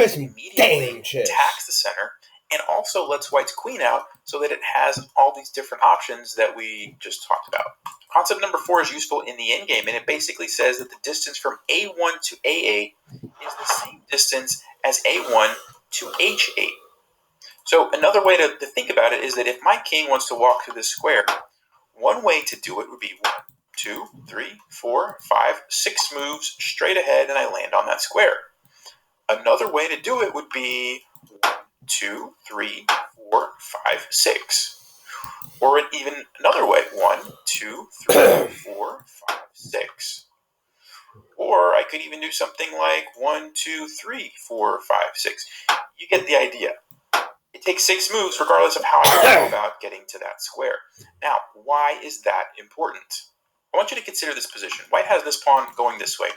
immediately attacks the center and also lets white's queen out so that it has all these different options that we just talked about. Concept number 4 is useful in the endgame, and it basically says that the distance from A1 to A8 is the same distance as A1 to H8. So another way to think about it is that if my king wants to walk through this square, one way to do it would be 1, 2, 3, 4, 5, 6 moves straight ahead, and I land on that square. Another way to do it would be 1, 2, 3, 4, 5, 6. Or even another way, 1, 2, 3, 4, 5, 6. Or I could even do something like 1, 2, 3, 4, 5, 6. You get the idea. It takes 6 moves regardless of how I go about getting to that square. Now, why is that important? I want you to consider this position. White has this pawn going this way.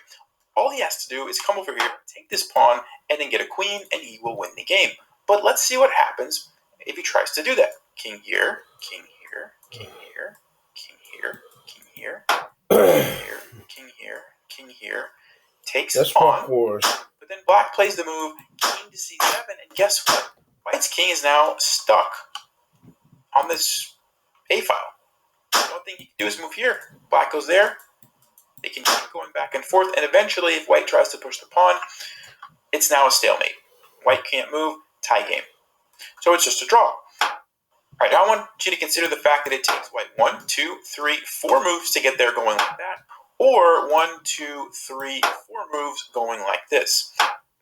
All he has to do is come over here, take this pawn, and then get a queen, and he will win the game. But let's see what happens if he tries to do that. King here, king here, king here, king here, king here, king here, king here, king here. Takes the pawn, but then black plays the move, king to c7, and guess what? White's king is now stuck on this A file. The only thing he can do is move here. Black goes there. They can keep going back and forth, and eventually, if white tries to push the pawn, it's now a stalemate. White can't move, tie game. So it's just a draw. All right, now I want you to consider the fact that it takes white 1, 2, 3, 4 moves to get there going like that, or 1, 2, 3, 4 moves going like this.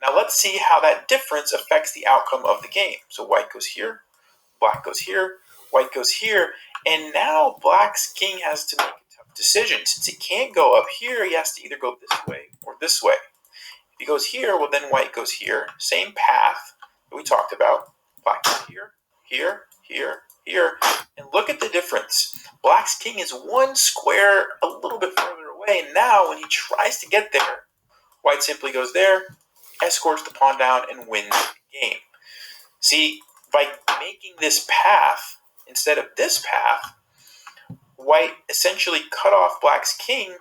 Now let's see how that difference affects the outcome of the game. So white goes here, black goes here, white goes here, and now black's king has to make a tough decision. Since he can't go up here, he has to either go this way or this way. If he goes here, well then white goes here. Same path that we talked about. Black goes here, here, here, here. And look at the difference. Black's king is 1 square a little bit further away. And now when he tries to get there, white simply goes there, escorts the pawn down, and wins the game. See, by making this path instead of this path, white essentially cut off black's king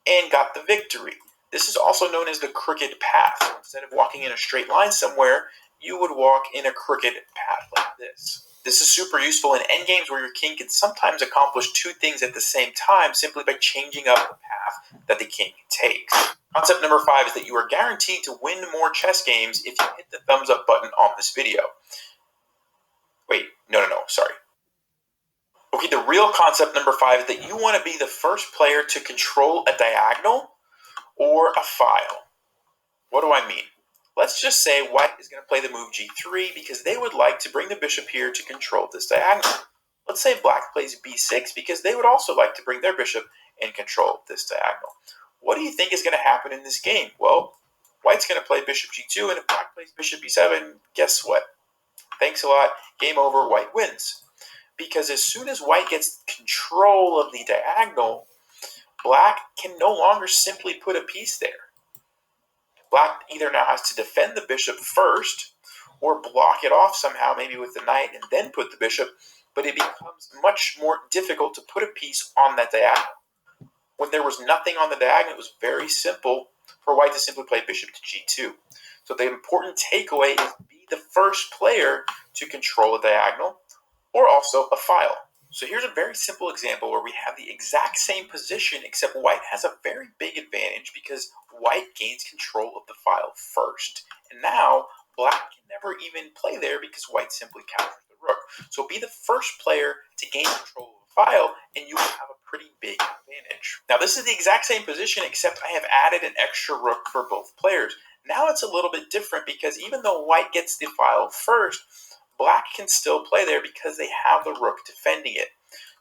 and got the victory. This is also known as the crooked path. So instead of walking in a straight line somewhere, you would walk in a crooked path like this. This is super useful in endgames where your king can sometimes accomplish 2 things at the same time simply by changing up the path that the king takes. Concept number 5 is that you are guaranteed to win more chess games if you hit the thumbs up button on this video. Wait, no, sorry. Okay, the real concept number 5 is that you want to be the first player to control a diagonal or a file. What do I mean? Let's just say white is going to play the move g3 because they would like to bring the bishop here to control this diagonal. Let's say black plays b6 because they would also like to bring their bishop and control this diagonal. What do you think is going to happen in this game? Well, white's going to play bishop g2, and if black plays bishop b7, guess what? Thanks a lot. Game over. White wins. Because as soon as white gets control of the diagonal, black can no longer simply put a piece there. Black either now has to defend the bishop first or block it off somehow, maybe with the knight, and then put the bishop, but it becomes much more difficult to put a piece on that diagonal. When there was nothing on the diagonal, it was very simple for white to simply play bishop to g2. So the important takeaway is be the first player to control a diagonal or also a file. So here's a very simple example where we have the exact same position, except white has a very big advantage because white gains control of the file first. And now black can never even play there because white simply captures the rook. So be the first player to gain control of the file and you will have a pretty big advantage. Now this is the exact same position except I have added an extra rook for both players. Now it's a little bit different because even though white gets the file first, black can still play there because they have the rook defending it.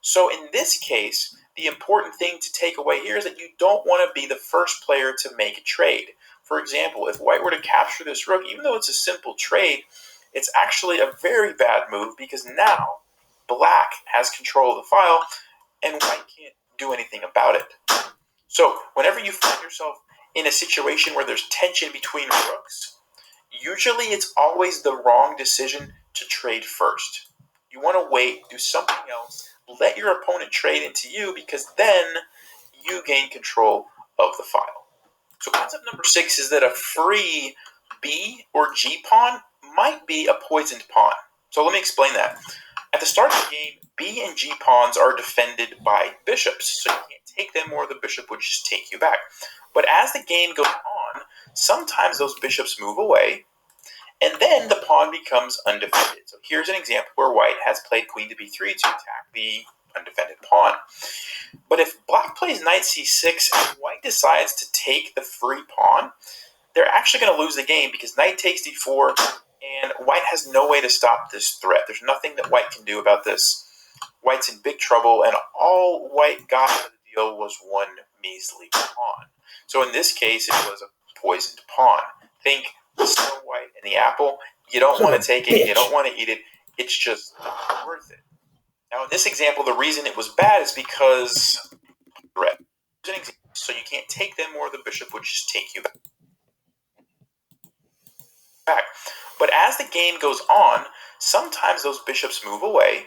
So in this case, the important thing to take away here is that you don't want to be the first player to make a trade. For example, if white were to capture this rook, even though it's a simple trade, it's actually a very bad move because now black has control of the file and white can't do anything about it. So whenever you find yourself in a situation where there's tension between rooks, usually it's always the wrong decision to trade first. You want to wait, do something else, let your opponent trade into you because then you gain control of the file. So concept number 6 is that a free B or G pawn might be a poisoned pawn. So let me explain that. At the start of the game, B and G pawns are defended by bishops, so you can't take them or the bishop would just take you back. But as the game goes on, sometimes those bishops move away, and then the pawn becomes undefended. So here's an example where white has played queen to b3 to attack the undefended pawn. But if black plays knight c6 and white decides to take the free pawn, they're actually going to lose the game because knight takes d4, and white has no way to stop this threat. There's nothing that white can do about this. White's in big trouble, and all white got out of the deal was one measly pawn. So in this case, it was a poisoned pawn. Think Snow White and the apple. You don't want to take it. You don't want to eat it. It's just not worth it. Now, in this example, the reason it was bad is because threat. So you can't take them, or the bishop would just take you back. But as the game goes on, sometimes those bishops move away,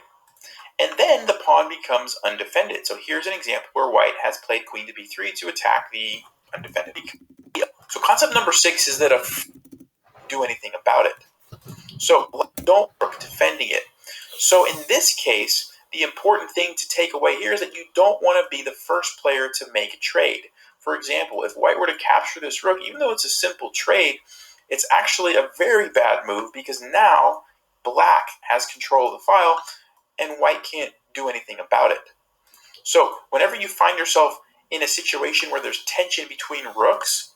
and then the pawn becomes undefended. So here's an example where white has played queen to b3 to attack the undefended. So concept number 6 is that do anything about it. So don't defending it. So in this case, the important thing to take away here is that you don't want to be the first player to make a trade. For example, if white were to capture this rook, even though it's a simple trade, it's actually a very bad move because now black has control of the file and white can't do anything about it. So whenever you find yourself in a situation where there's tension between rooks,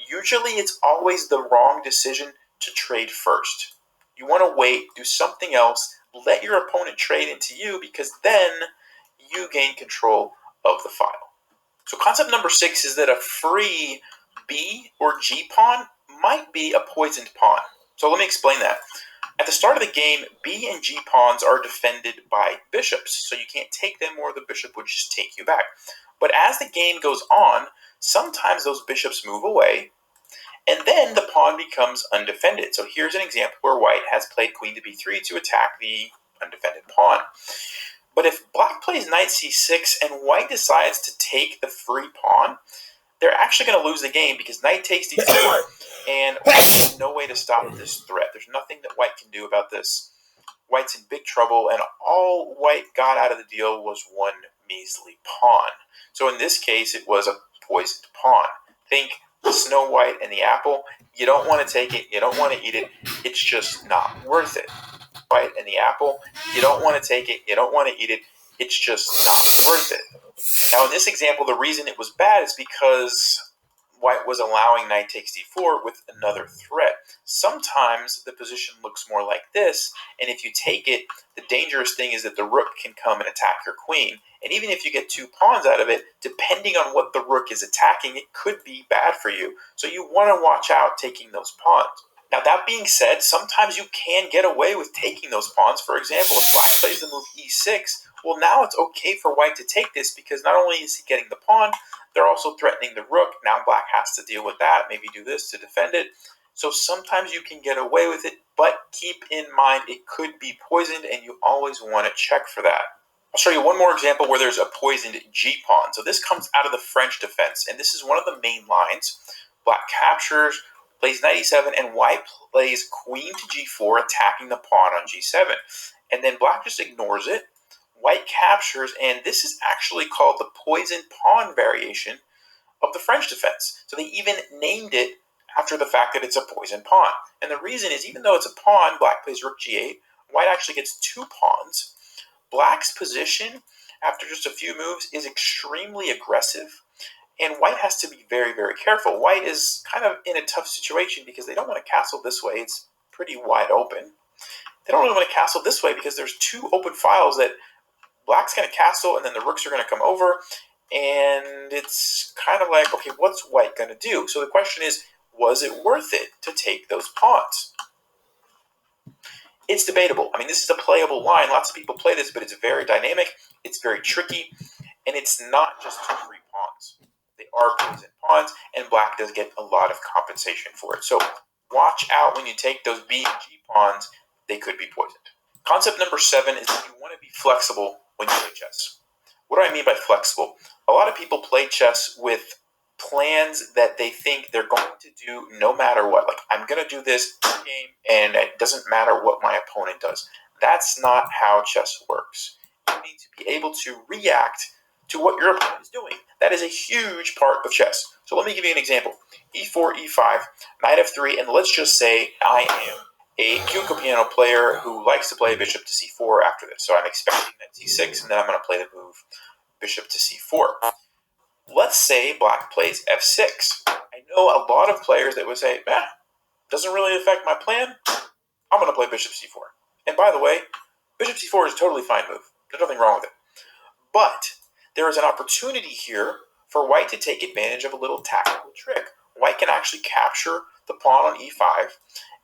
usually it's always the wrong decision to trade first. You want to wait, do something else, let your opponent trade into you because then you gain control of the file. So concept number 6 is that a free B or G pawn might be a poisoned pawn. So let me explain that. At the start of the game, B and G pawns are defended by bishops, so you can't take them or the bishop would just take you back. But as the game goes on, sometimes those bishops move away, and then the pawn becomes undefended. So here's an example where white has played queen to b3 to attack the undefended pawn. But if black plays knight c6 and white decides to take the free pawn, they're actually going to lose the game because knight takes d4, and white has no way to stop this threat. There's nothing that white can do about this. White's in big trouble, and all white got out of the deal was one measly pawn. So in this case, it was a poisoned pawn. Think Snow White and the apple. You don't want to take it. You don't want to eat it. It's just not worth it. White and the apple. You don't want to take it. You don't want to eat it. It's just not worth it. Now, in this example, the reason it was bad is because white was allowing knight takes d4 with another threat. Sometimes the position looks more like this, and if you take it, the dangerous thing is that the rook can come and attack your queen. And even if you get 2 pawns out of it, depending on what the rook is attacking, it could be bad for you. So you want to watch out taking those pawns. Now, that being said, sometimes you can get away with taking those pawns. For example, if black plays the move e6, well, now it's okay for white to take this because not only is he getting the pawn, they're also threatening the rook. Now black has to deal with that, maybe do this to defend it. So sometimes you can get away with it, but keep in mind it could be poisoned and you always want to check for that. I'll show you one more example where there's a poisoned g-pawn. So this comes out of the French defense, and this is one of the main lines. Black captures, plays knight e7, and white plays queen to g4, attacking the pawn on g7. And then black just ignores it. White captures, and this is actually called the poison pawn variation of the French defense. So they even named it after the fact that it's a poison pawn. And the reason is, even though it's a pawn, black plays rook g8, white actually gets 2 pawns. Black's position, after just a few moves, is extremely aggressive, and white has to be very, very careful. White is kind of in a tough situation because they don't want to castle this way. It's pretty wide open. They don't really want to castle this way because there's 2 open files that black's going to castle, and then the rooks are going to come over, and it's kind of like, okay, what's white going to do? So the question is, was it worth it to take those pawns? It's debatable. I mean, this is a playable line. Lots of people play this, but it's very dynamic, it's very tricky, and it's not just 2 free pawns. They are poison pawns, and black does get a lot of compensation for it. So watch out when you take those B and G pawns. They could be poisoned. Concept number 7 is that you want to be flexible when you play chess. What do I mean by flexible? A lot of people play chess with plans that they think they're going to do no matter what. Like, I'm going to do this game, and it doesn't matter what my opponent does. That's not how chess works. You need to be able to react to what your opponent is doing. That is a huge part of chess. So let me give you an example. E4, E5, knight F3, and let's just say I am a Kyuko piano player who likes to play bishop to C4 after this. So I'm expecting knight C6, and then I'm going to play the move bishop to C4. Let's say black plays F6. I know a lot of players that would say, doesn't really affect my plan. I'm going to play bishop C4. And by the way, bishop C4 is a totally fine move. There's nothing wrong with it. But there is an opportunity here for white to take advantage of a little tactical trick. White can actually capture the pawn on E5.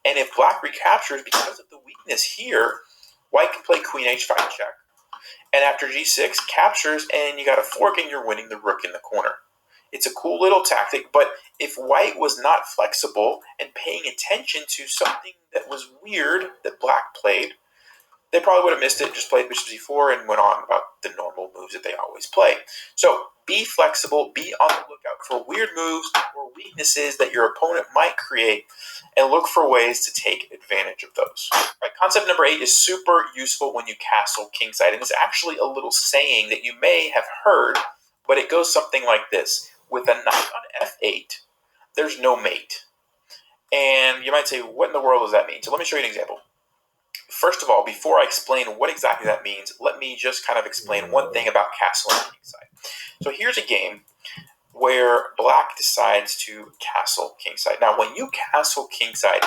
And if black recaptures because of the weakness here, white can play queen H5 check. And after G6, captures, and you got a fork, and you're winning the rook in the corner. It's a cool little tactic, but if white was not flexible and paying attention to something that was weird that black played, they probably would have missed it, just played bishop c4, and went on about the normal moves that they always play. So be flexible, be on the lookout for weird moves or weaknesses that your opponent might create, and look for ways to take advantage of those. Right, concept number 8 is super useful when you castle kingside, and it's actually a little saying that you may have heard, but it goes something like this. With a knight on f8, there's no mate. And you might say, what in the world does that mean? So let me show you an example. First of all, before I explain what exactly that means, let me just kind of explain one thing about castling kingside. So here's a game where black decides to castle kingside. Now, when you castle kingside,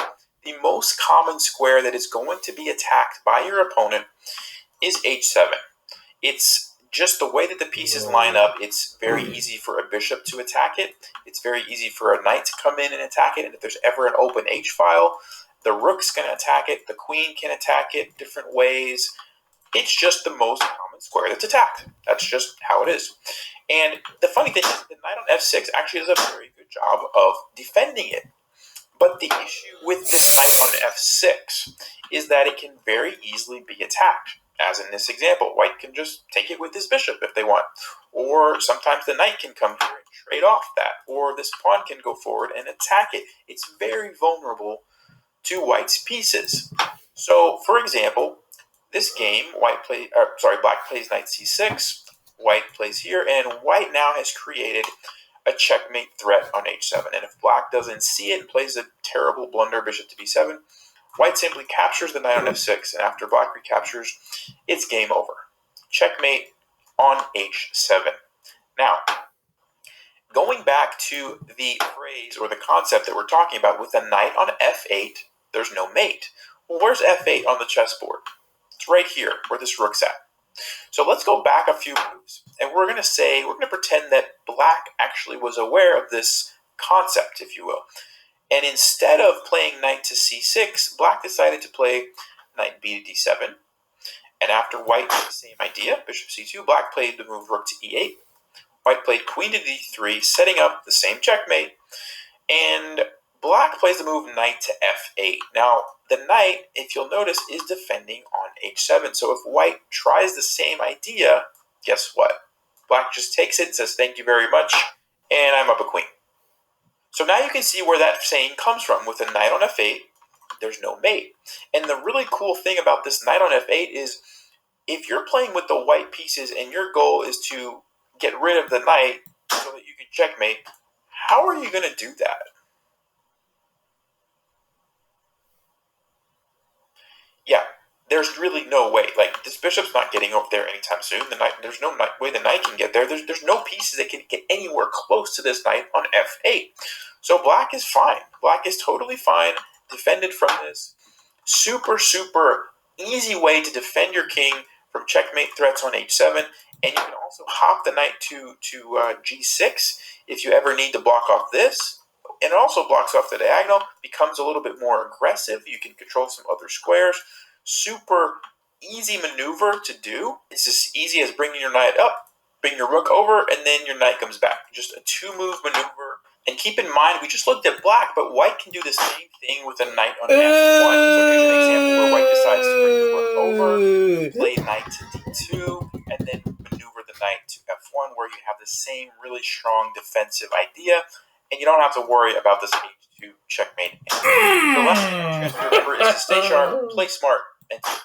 the most common square that is going to be attacked by your opponent is h7. It's just the way that the pieces line up, it's very easy for a bishop to attack it. It's very easy for a knight to come in and attack it. And if there's ever an open h-file, the rook's going to attack it. The queen can attack it different ways. It's just the most common square that's attacked. That's just how it is. And the funny thing is the knight on f6 actually does a very good job of defending it. But the issue with this knight on f6 is that it can very easily be attacked. As in this example, white can just take it with his bishop if they want. Or sometimes the knight can come here and trade off that. Or this pawn can go forward and attack it. It's very vulnerable to white's pieces. So, for example, this game, black plays knight c6, white plays here, and white now has created a checkmate threat on h7. And if black doesn't see it and plays a terrible blunder bishop to b7, white simply captures the knight on f6, and after black recaptures, it's game over. Checkmate on h7. Now, going back to the phrase or the concept that we're talking about, with a knight on f8, there's no mate. Well, where's f8 on the chessboard? It's right here, where this rook's at. So let's go back a few moves, and we're going to pretend that black actually was aware of this concept, if you will. And instead of playing knight to c6, black decided to play knight b to d7. And after white did the same idea, bishop c2, black played the move rook to e8. White played queen to d3, setting up the same checkmate. And black plays the move knight to f8. Now, the knight, if you'll notice, is defending on h7. So if white tries the same idea, guess what? Black just takes it and says, thank you very much, and I'm up a queen. So now you can see where that saying comes from. With a knight on f8, there's no mate. And the really cool thing about this knight on f8 is if you're playing with the white pieces and your goal is to get rid of the knight so that you can checkmate, how are you going to do that? Yeah, there's really no way. Like, this bishop's not getting over there anytime soon. There's no way the knight can get there. There's no pieces that can get anywhere close to this knight on f8. So black is fine. Black is totally fine, defended from this. Super, super easy way to defend your king from checkmate threats on h7. And you can also hop the knight to g6 if you ever need to block off this. And it also blocks off the diagonal, becomes a little bit more aggressive. You can control some other squares. Super easy maneuver to do. It's as easy as bringing your knight up, bring your rook over, and then your knight comes back. Just a 2-move maneuver. And keep in mind, we just looked at black, but white can do the same thing with a knight on f1. So here's an example where white decides to bring the rook over, play knight to d2, and then maneuver the knight to f1, where you have the same really strong defensive idea, and you don't have to worry about this h2 checkmate. The last thing to remember is to stay sharp, play smart, and take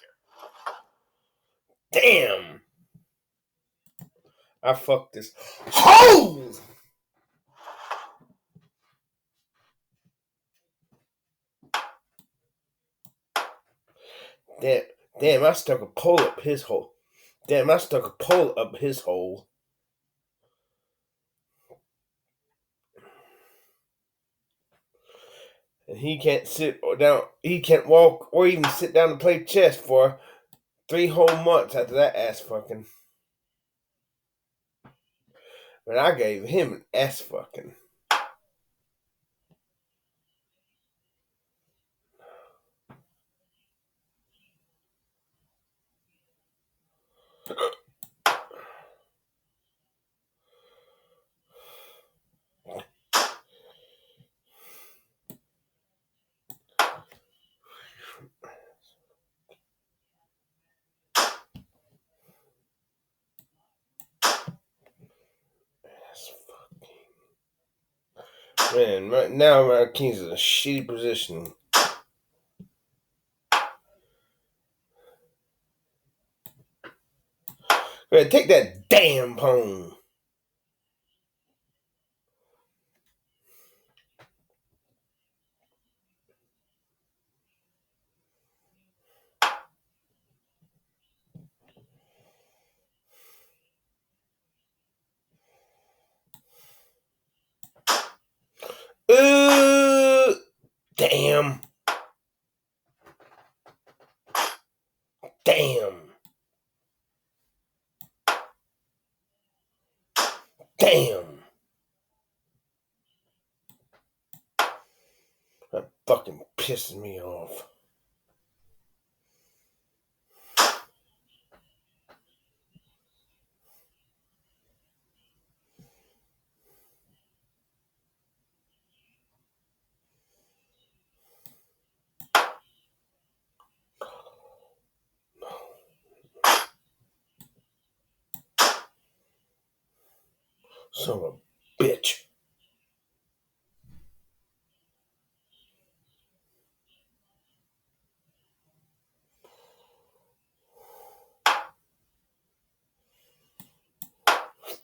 care. Damn! I fucked this. Ho! Damn, I stuck a pole up his hole. And he can't sit down, he can't walk or even sit down to play chess for 3 whole months after that ass fucking. But I gave him an ass fucking. Man, right now my king's in a shitty position. Man, take that damn pawn. Damn. Damn. Damn. That fucking pisses me off. Son of a bitch.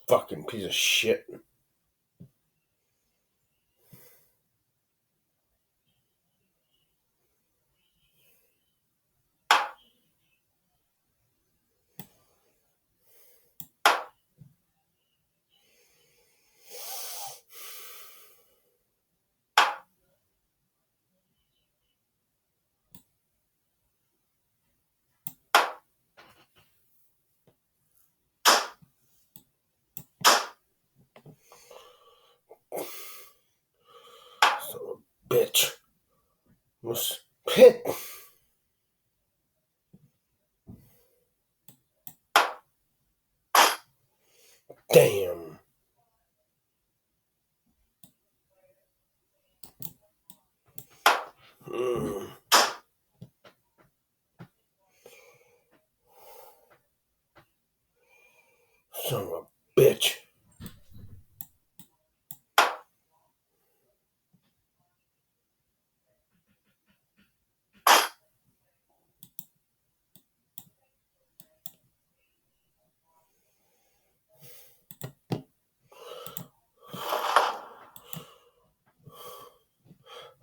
Fucking piece of shit. Son of a bitch. Was hit. Damn. Son of a bitch.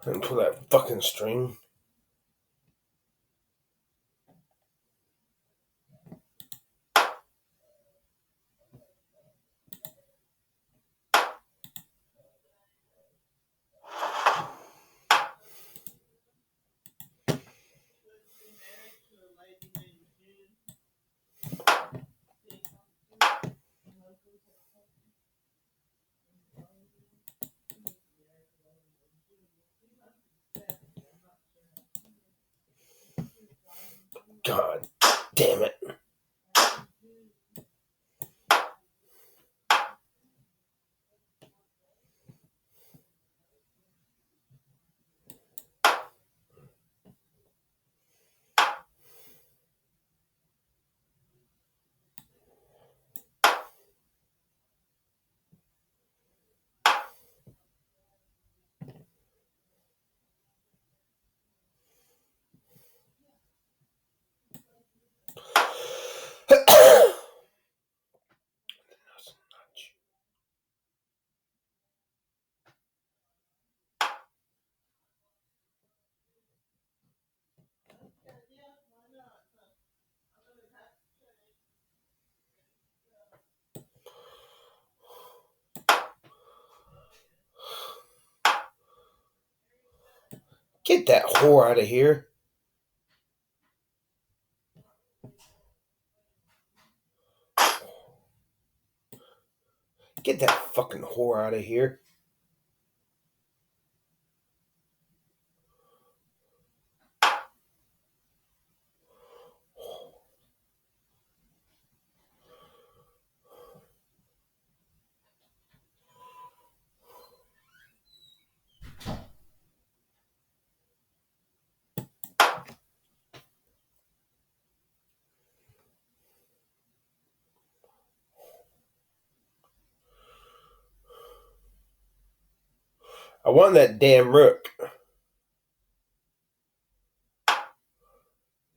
And pull that fucking string. God damn it. Get that whore out of here. Get that fucking whore out of here. I want that damn rook.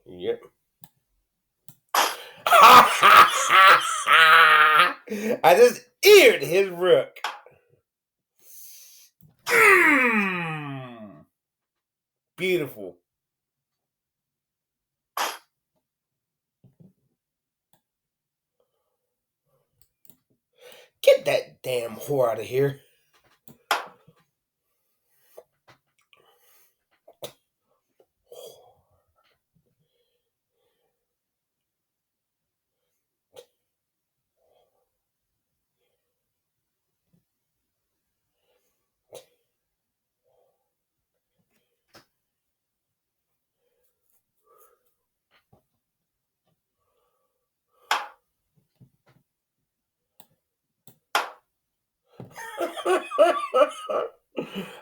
Yep. I just eared his rook. Beautiful. Get that damn whore out of here.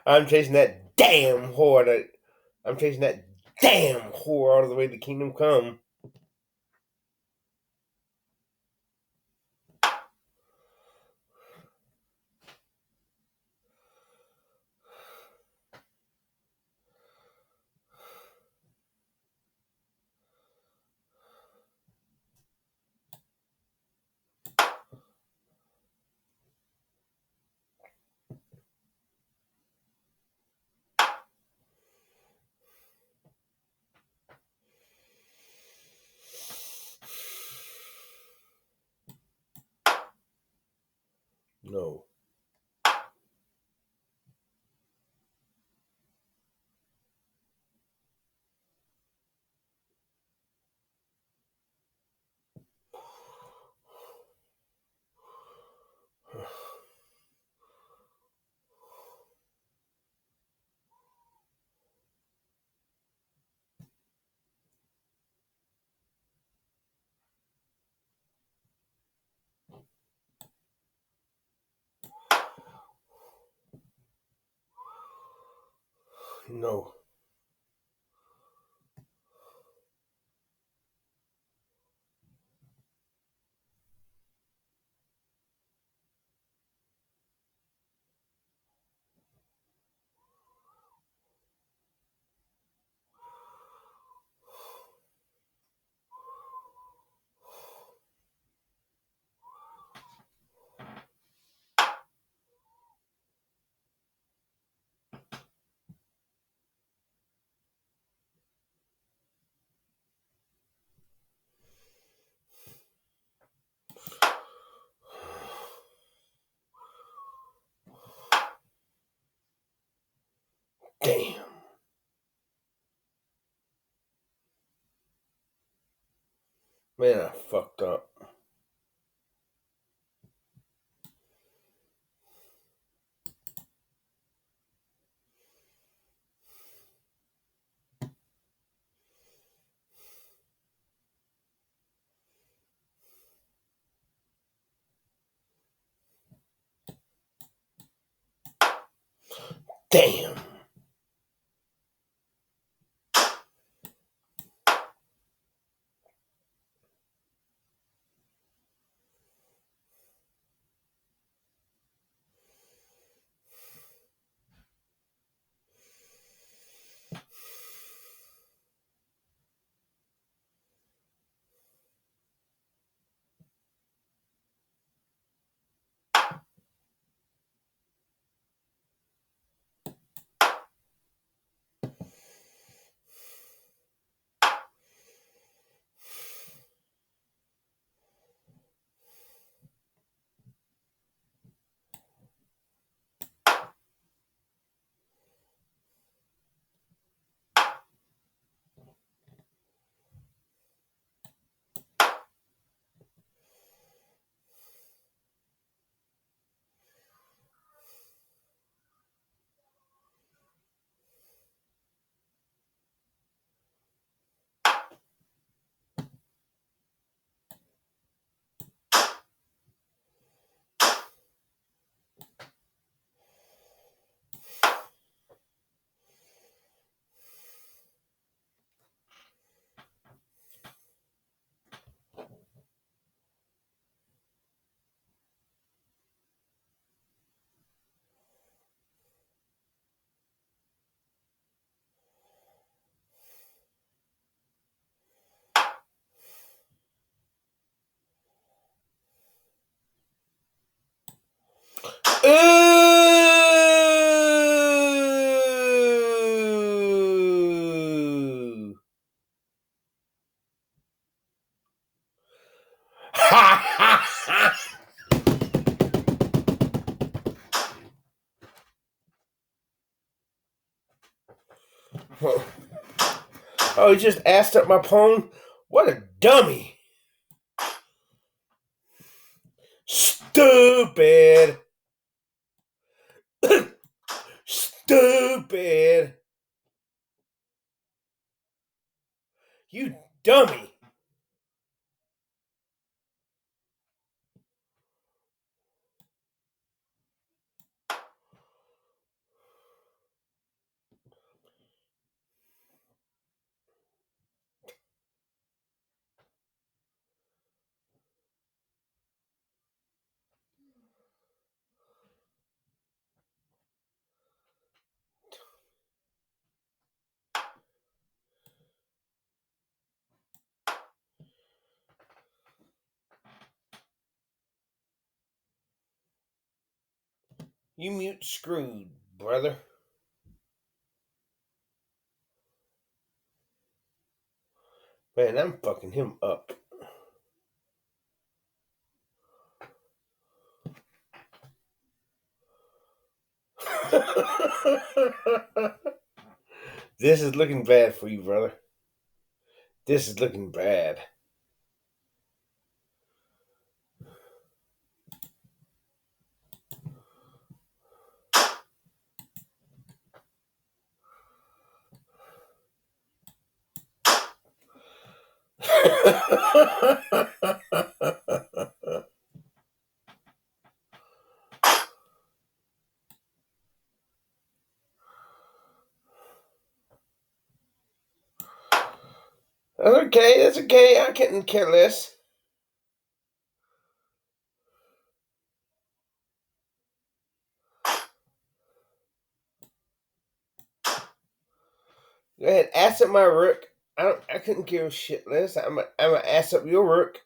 I'm chasing that damn whore. I'm chasing that damn whore all the way to Kingdom Come. No. No. Damn. Man, I fucked up. Damn. Oh, he just assed up my pawn? What a dummy. Stupid. Stupid. You dummy. You mute screwed, brother. Man, I'm fucking him up. This is looking bad for you, brother. This is looking bad. That's okay. That's okay. I couldn't care less. Go ahead, ass up my rook. I couldn't give a shit less. I'm a ass up your rook.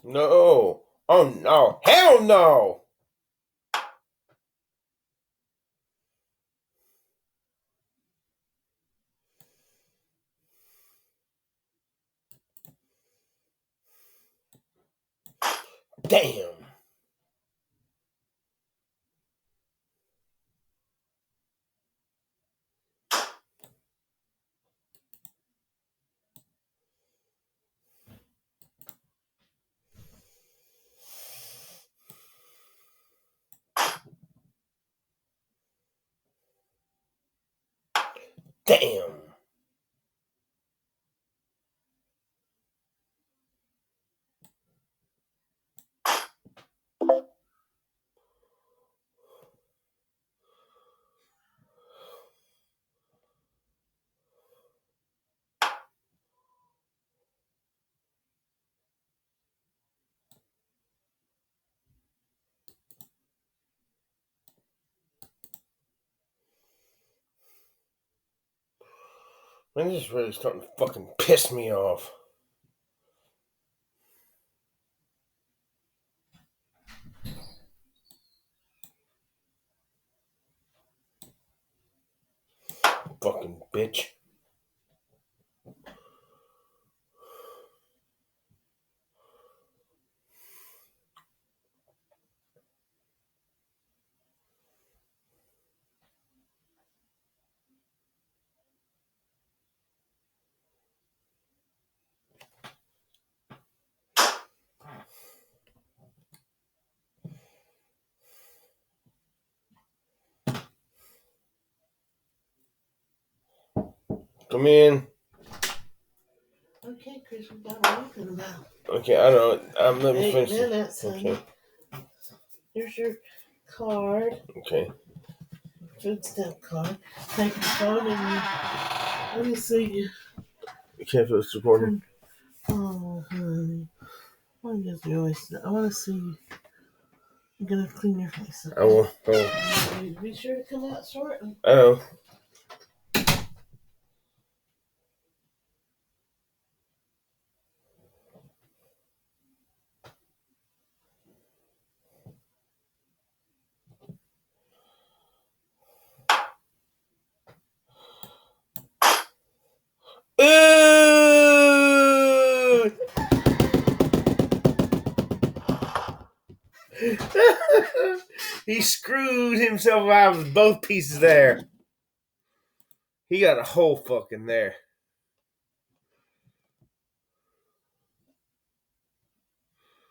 No. Oh no. Hell no. Damn. Damn. Man, this is really starting to fucking piss me off. Fucking bitch. Come in. Okay, Chris, we got talking about. Okay, I know. Let me 8 finish. minutes. Okay. Here's your card. Okay. Food stamp card. Take your phone and you. Let me see you. You can't feel supporting. Oh, honey. I'm just really. I want to see you. I'm gonna clean your face up. I will. Be sure to come out shortly. I know. He screwed himself out of both pieces there. He got a whole fucking there.